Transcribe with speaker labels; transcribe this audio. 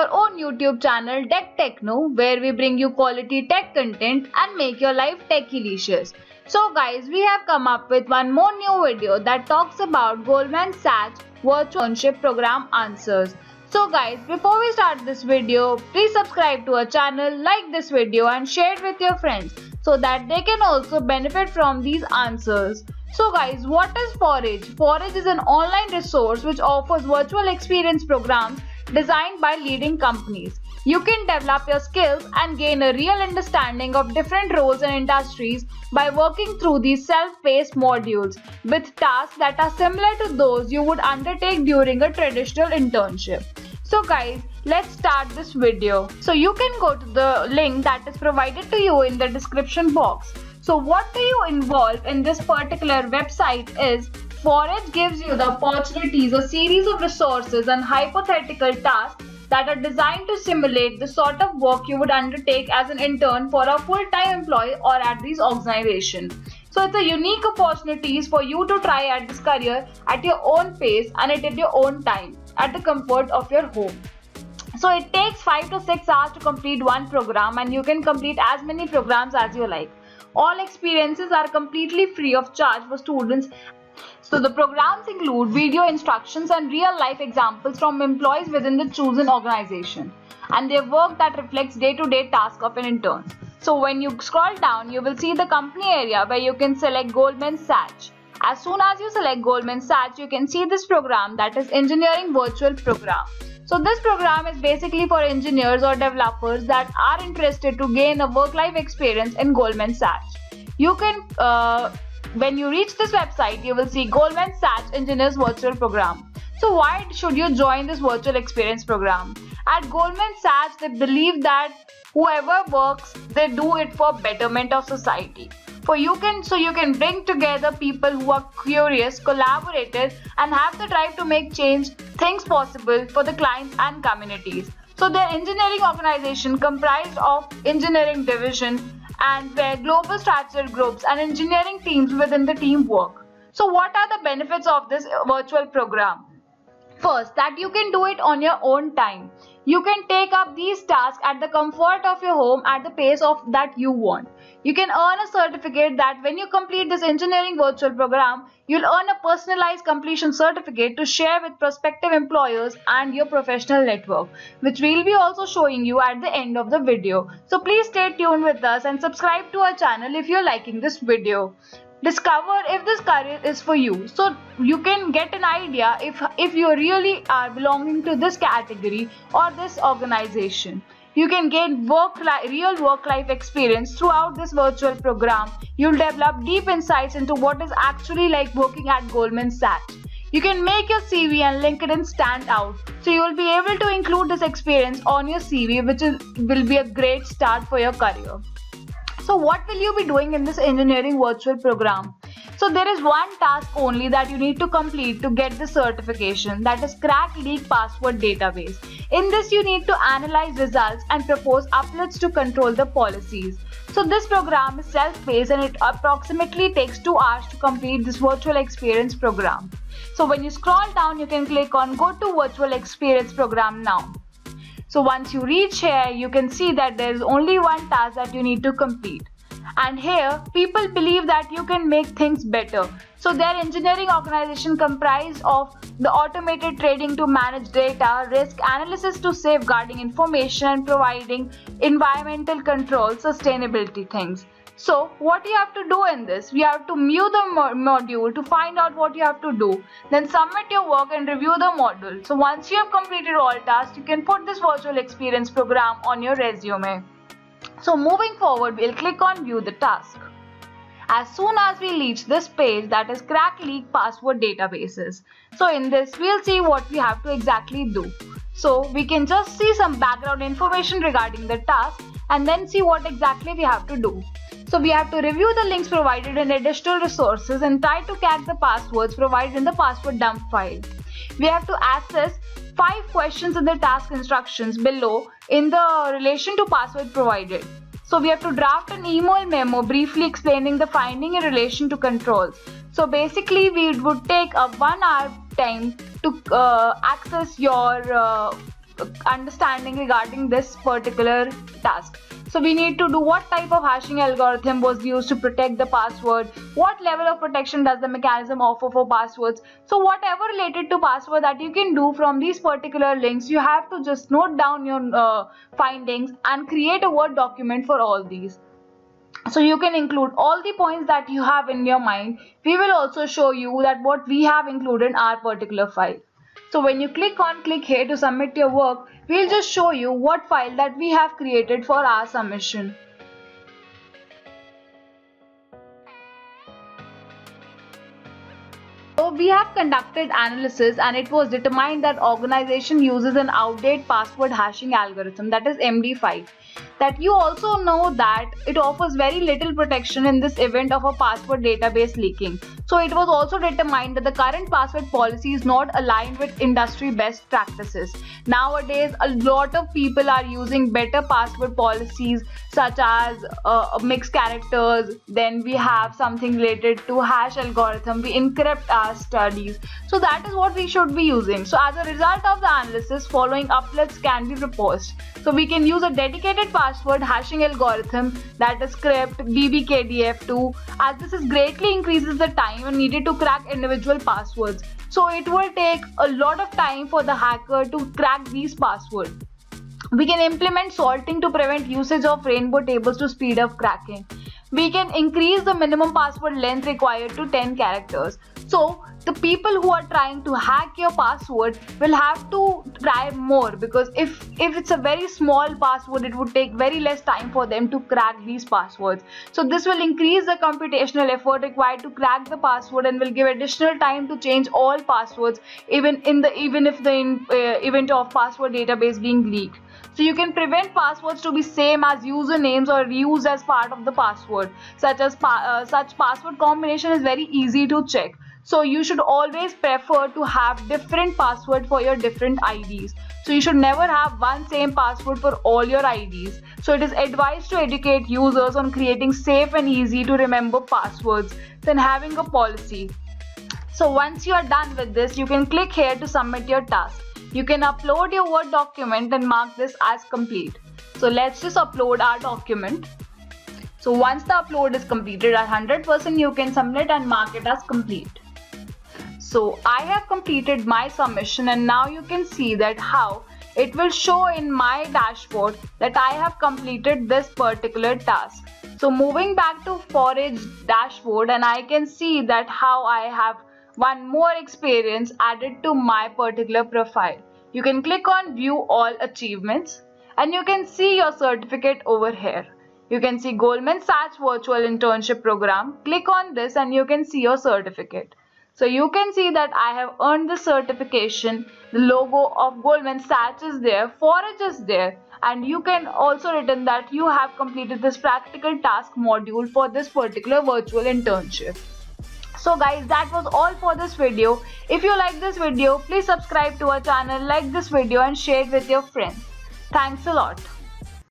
Speaker 1: your own YouTube channel Tech Techno, where we bring you quality tech content and make your life techilicious. So guys, we have come up with one more new video that talks about Goldman Sachs Virtual Internship Program answers. So guys, before we start this video, please subscribe to our channel, like this video and share it with your friends so that they can also benefit from these answers. So guys, what is Forage? Forage is an online resource which offers virtual experience programs designed by leading companies. You can develop your skills and gain a real understanding of different roles and industries by working through these self-paced modules with tasks that are similar to those you would undertake during a traditional internship. So guys, let's start this video. So you can go to the link that is provided to you in the description box. So what do you involve in this particular website is Forage gives you the opportunities, a series of resources and hypothetical tasks that are designed to simulate the sort of work you would undertake as an intern for a full-time employee or at these organizations. So it's a unique opportunities for you to try at this career at your own pace and at your own time, at the comfort of your home. So it takes 5 to 6 hours to complete one program, and you can complete as many programs as you like. All experiences are completely free of charge for students. So the programs include video instructions and real-life examples from employees within the chosen organization and their work that reflects day-to-day tasks of an intern. So when you scroll down, you will see the company area where you can select Goldman Sachs. As soon as you select Goldman Sachs, you can see this program, that is Engineering Virtual Program. So this program is basically for engineers or developers that are interested to gain a work-life experience in Goldman Sachs. You can when you reach this website, you will see Goldman Sachs Engineers Virtual Program. So why should you join this virtual experience program? At Goldman Sachs, they believe that whoever works, they do it for betterment of society. So you can bring together people who are curious, collaborative, and have the drive to make change, things possible for the clients and communities. So their engineering organization comprised of engineering division and where global strategic groups and engineering teams within the team work. So what are the benefits of this virtual program? First, that you can do it on your own time. You can take up these tasks at the comfort of your home at the pace of that you want. You can earn a certificate that when you complete this engineering virtual program, you'll earn a personalized completion certificate to share with prospective employers and your professional network, which we'll be also showing you at the end of the video. So please stay tuned with us and subscribe to our channel if you're liking this video. Discover if this career is for you, so you can get an idea if you really are belonging to this category or this organization. You can gain real work-life experience throughout this virtual program. You'll develop deep insights into what is actually like working at Goldman Sachs. You can make your CV and LinkedIn stand out, so you will be able to include this experience on your CV, which will be a great start for your career. So what will you be doing in this engineering virtual program? So there is one task only that you need to complete to get the certification, that is crack leak password database. In this you need to analyze results and propose uploads to control the policies. So this program is self-paced and it approximately takes 2 hours to complete this virtual experience program. So when you scroll down, you can click on go to virtual experience program now. So once you reach here, you can see that there is only one task that you need to complete. And here, people believe that you can make things better. So their engineering organization comprised of the automated trading to manage data, risk analysis to safeguarding information and providing environmental control, sustainability things. So what you have to do in this, we have to view the module to find out what you have to do, then submit your work and review the module. So once you have completed all tasks, you can put this virtual experience program on your resume. So moving forward, we'll click on view the task. As soon as we reach this page, that is crack leak password databases. So in this, we'll see what we have to exactly do. So we can just see some background information regarding the task and then see what exactly we have to do. So we have to review the links provided in additional resources and try to crack the passwords provided in the password dump file. We have to access 5 questions in the task instructions below in the relation to password provided. So we have to draft an email memo briefly explaining the finding in relation to controls. So basically we would take a 1 hour time to access your understanding regarding this particular task. So we need to do what type of hashing algorithm was used to protect the password, what level of protection does the mechanism offer for passwords. So whatever related to password that you can do from these particular links, you have to just note down your findings and create a Word document for all these. So you can include all the points that you have in your mind. We will also show you that what we have included in our particular file. So when you click here to submit your work, we'll just show you what file that we have created for our submission. So we have conducted analysis and it was determined that organization uses an outdated password hashing algorithm, that is MD5. That you also know that it offers very little protection in this event of a password database leaking. So it was also determined that the current password policy is not aligned with industry best practices. Nowadays, a lot of people are using better password policies such as mixed characters. Then we have something related to hash algorithm. We encrypt our studies. So that is what we should be using. So as a result of the analysis, following applets can be proposed. So we can use a dedicated password hashing algorithm, that is script BBKDF2, as this is greatly increases the time needed to crack individual passwords. So it will take a lot of time for the hacker to crack these passwords. We can implement salting to prevent usage of rainbow tables to speed up cracking. We can increase the minimum password length required to 10 characters. So the people who are trying to hack your password will have to try more, because if it's a very small password, it would take very less time for them to crack these passwords. So this will increase the computational effort required to crack the password and will give additional time to change all passwords, even if the event of password database being leaked. So you can prevent passwords to be same as usernames or used as part of the password. Such password combination is very easy to check. So you should always prefer to have different password for your different IDs. So you should never have one same password for all your IDs. So it is advised to educate users on creating safe and easy to remember passwords, then having a policy. So once you are done with this, you can click here to submit your task. You can upload your Word document and mark this as complete. So let's just upload our document. So once the upload is completed at 100%, you can submit and mark it as complete. So I have completed my submission, and now you can see that how it will show in my dashboard that I have completed this particular task. So moving back to Forage dashboard, and I can see that how I have one more experience added to my particular profile. You can click on view all achievements and you can see your certificate over here. You can see Goldman Sachs virtual internship program. Click on this and you can see your certificate. So you can see that I have earned the certification. The logo of Goldman Sachs is there, Forage is there, and you can also written that you have completed this practical task module for this particular virtual internship. So guys, that was all for this video. If you like this video, please subscribe to our channel, like this video and share it with your friends. Thanks a lot.